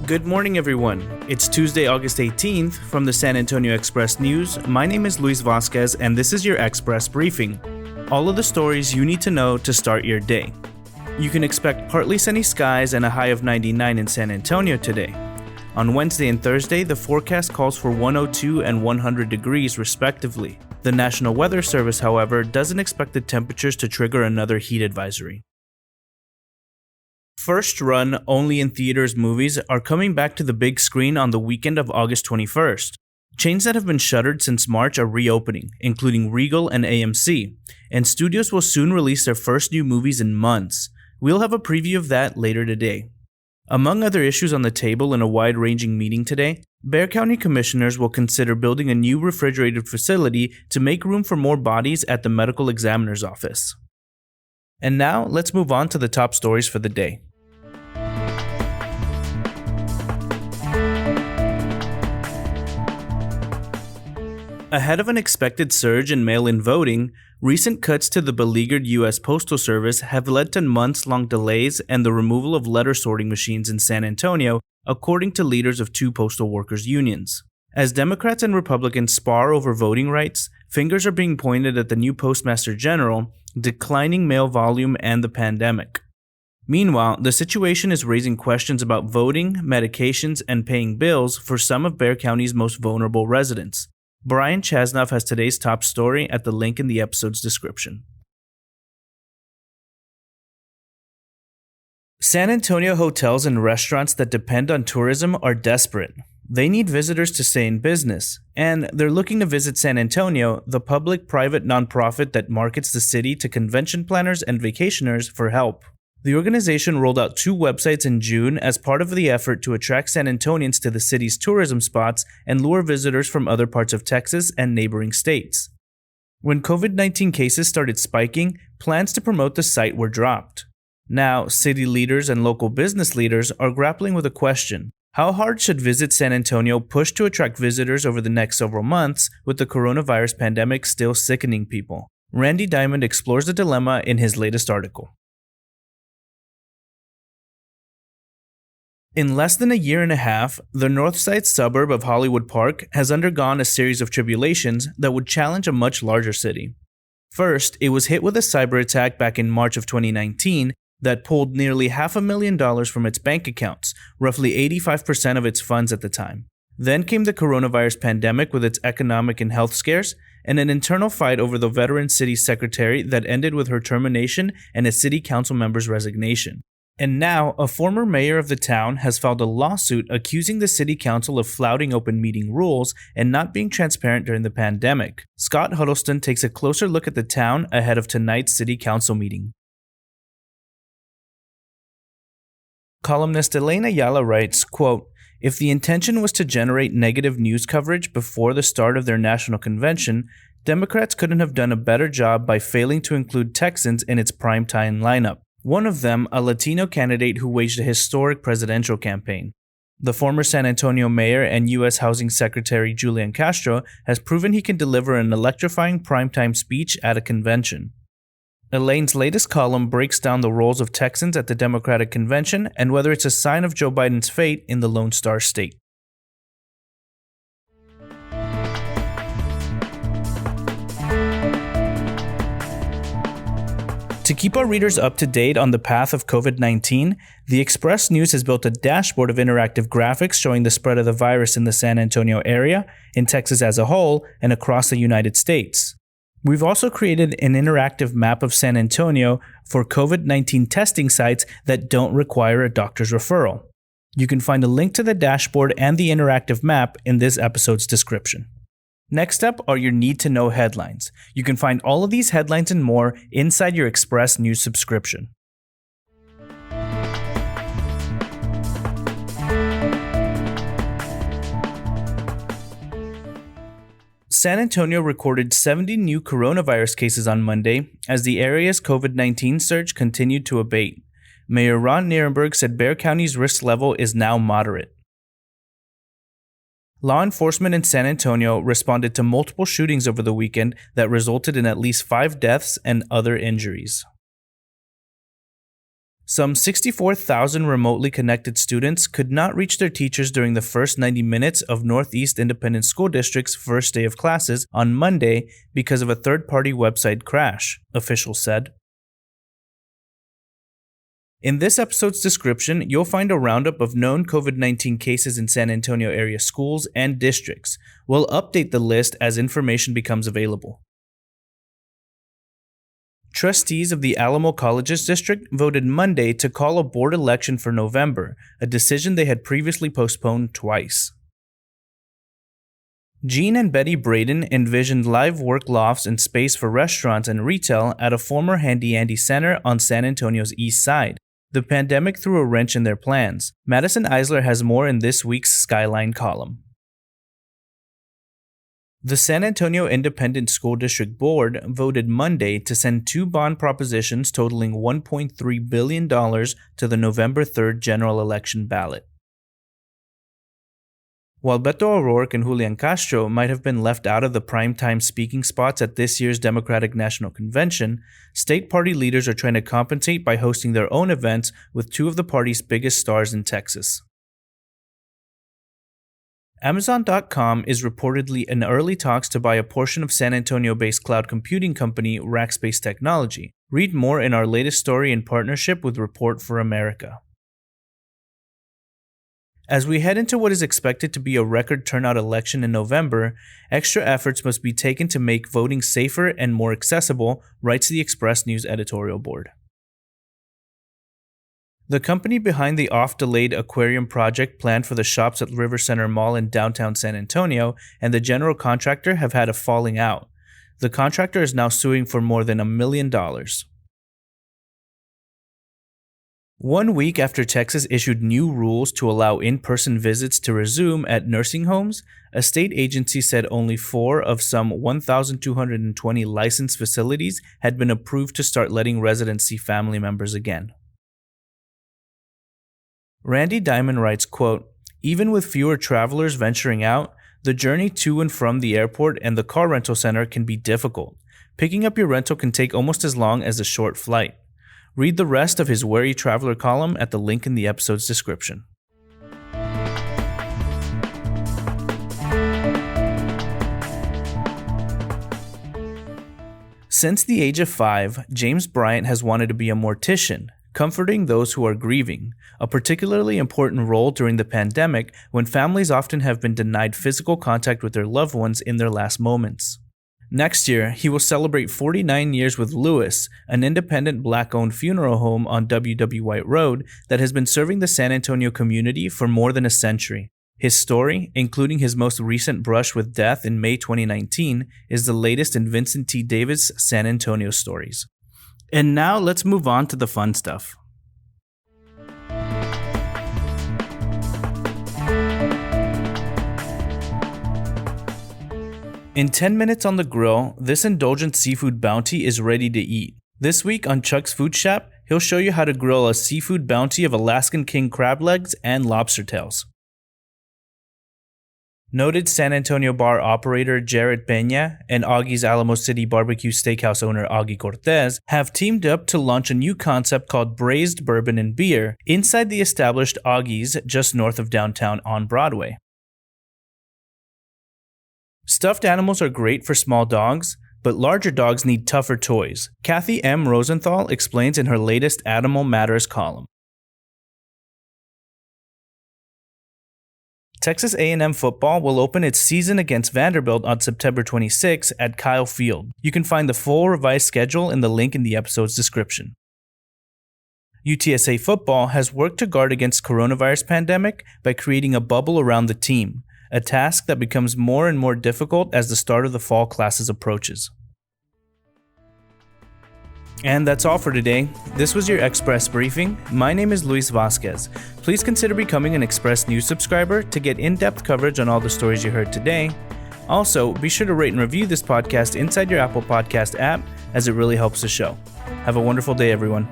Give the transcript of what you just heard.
Good morning, everyone. It's Tuesday, August 18th. From the San Antonio Express News, my name is Luis Vasquez, and this is your Express Briefing. All of the stories you need to know to start your day. You can expect partly sunny skies and a high of 99 in San Antonio today. On Wednesday and Thursday, the forecast calls for 102 and 100 degrees respectively. The National Weather Service, however, doesn't expect the temperatures to trigger another heat advisory. First run, only in theaters movies are coming back to the big screen on the weekend of August 21st. Chains that have been shuttered since March are reopening, including Regal and AMC, and studios will soon release their first new movies in months. We'll have a preview of that later today. Among other issues on the table in a wide-ranging meeting today, Bexar County commissioners will consider building a new refrigerated facility to make room for more bodies at the medical examiner's office. And now, let's move on to the top stories for the day. Ahead of an expected surge in mail-in voting, recent cuts to the beleaguered U.S. Postal Service have led to months-long delays and the removal of letter sorting machines in San Antonio, according to leaders of two postal workers' unions. As Democrats and Republicans spar over voting rights, fingers are being pointed at the new Postmaster General, declining mail volume, and the pandemic. Meanwhile, the situation is raising questions about voting, medications, and paying bills for some of Bexar County's most vulnerable residents. Brian Chasnoff has today's top story at the link in the episode's description. San Antonio hotels and restaurants that depend on tourism are desperate. They need visitors to stay in business, and they're looking to visit San Antonio, the public-private nonprofit that markets the city to convention planners and vacationers, for help. The organization rolled out 2 websites in June as part of the effort to attract San Antonians to the city's tourism spots and lure visitors from other parts of Texas and neighboring states. When COVID-19 cases started spiking, plans to promote the site were dropped. Now, city leaders and local business leaders are grappling with a question. How hard should Visit San Antonio push to attract visitors over the next several months with the coronavirus pandemic still sickening people? Randy Diamond explores the dilemma in his latest article. In less than a year and a half, the north-side suburb of Hollywood Park has undergone a series of tribulations that would challenge a much larger city. First, it was hit with a cyber attack back in March of 2019 that pulled nearly $500,000 from its bank accounts, roughly 85% of its funds at the time. Then came the coronavirus pandemic with its economic and health scares, and an internal fight over the veteran city secretary that ended with her termination and a city council member's resignation. And now, a former mayor of the town has filed a lawsuit accusing the city council of flouting open meeting rules and not being transparent during the pandemic. Scott Huddleston takes a closer look at the town ahead of tonight's city council meeting. Columnist Elena Ayala writes, quote, "If the intention was to generate negative news coverage before the start of their national convention, Democrats couldn't have done a better job by failing to include Texans in its primetime lineup. One of them, a Latino candidate who waged a historic presidential campaign. The former San Antonio mayor and U.S. Housing Secretary Julian Castro has proven he can deliver an electrifying primetime speech at a convention." Elaine's latest column breaks down the roles of Texans at the Democratic Convention and whether it's a sign of Joe Biden's fate in the Lone Star State. To keep our readers up to date on the path of COVID-19, the Express News has built a dashboard of interactive graphics showing the spread of the virus in the San Antonio area, in Texas as a whole, and across the United States. We've also created an interactive map of San Antonio for COVID-19 testing sites that don't require a doctor's referral. You can find a link to the dashboard and the interactive map in this episode's description. Next up are your need-to-know headlines. You can find all of these headlines and more inside your Express News subscription. San Antonio recorded 70 new coronavirus cases on Monday as the area's COVID-19 surge continued to abate. Mayor Ron Nirenberg said Bexar County's risk level is now moderate. Law enforcement in San Antonio responded to multiple shootings over the weekend that resulted in at least 5 deaths and other injuries. Some 64,000 remotely connected students could not reach their teachers during the first 90 minutes of Northeast Independent School District's first day of classes on Monday because of a third-party website crash, officials said. In this episode's description, you'll find a roundup of known COVID-19 cases in San Antonio area schools and districts. We'll update the list as information becomes available. Trustees of the Alamo Colleges District voted Monday to call a board election for November, a decision they had previously postponed twice. Jean and Betty Braden envisioned live work lofts and space for restaurants and retail at a former Handy Andy Center on San Antonio's east side. The pandemic threw a wrench in their plans. Madison Eisler has more in this week's Skyline column. The San Antonio Independent School District Board voted Monday to send 2 bond propositions totaling $1.3 billion to the November 3rd general election ballot. While Beto O'Rourke and Julian Castro might have been left out of the primetime speaking spots at this year's Democratic National Convention, state party leaders are trying to compensate by hosting their own events with 2 of the party's biggest stars in Texas. Amazon.com is reportedly in early talks to buy a portion of San Antonio-based cloud computing company Rackspace Technology. Read more in our latest story in partnership with Report for America. As we head into what is expected to be a record turnout election in November, extra efforts must be taken to make voting safer and more accessible, writes the Express News editorial board. The company behind the oft-delayed aquarium project planned for the shops at River Center Mall in downtown San Antonio and the general contractor have had a falling out. The contractor is now suing for more than $1 million. 1 week after Texas issued new rules to allow in-person visits to resume at nursing homes, a state agency said only 4 of some 1,220 licensed facilities had been approved to start letting residents see family members again. Randy Diamond writes, quote, "Even with fewer travelers venturing out, the journey to and from the airport and the car rental center can be difficult. Picking up your rental can take almost as long as a short flight." Read the rest of his Wary Traveler column at the link in the episode's description. Since the age of 5, James Bryant has wanted to be a mortician, comforting those who are grieving, a particularly important role during the pandemic when families often have been denied physical contact with their loved ones in their last moments. Next year, he will celebrate 49 years with Lewis, an independent black-owned funeral home on W.W. White Road that has been serving the San Antonio community for more than a century. His story, including his most recent brush with death in May 2019, is the latest in Vincent T. Davis' San Antonio stories. And now let's move on to the fun stuff. In 10 minutes on the grill, this indulgent seafood bounty is ready to eat. This week on Chuck's Food Shop, he'll show you how to grill a seafood bounty of Alaskan king crab legs and lobster tails. Noted San Antonio bar operator Jared Peña and Augie's Alamo City barbecue steakhouse owner Augie Cortez have teamed up to launch a new concept called Braised Bourbon and Beer inside the established Augie's just north of downtown on Broadway. Stuffed animals are great for small dogs, but larger dogs need tougher toys. Kathy M. Rosenthal explains in her latest Animal Matters column. Texas A&M football will open its season against Vanderbilt on September 26 at Kyle Field. You can find the full revised schedule in the link in the episode's description. UTSA football has worked to guard against coronavirus pandemic by creating a bubble around the team, a task that becomes more and more difficult as the start of the fall classes approaches. And that's all for today. This was your Express Briefing. My name is Luis Vasquez. Please consider becoming an Express News subscriber to get in-depth coverage on all the stories you heard today. Also, be sure to rate and review this podcast inside your Apple Podcast app, as it really helps the show. Have a wonderful day, everyone.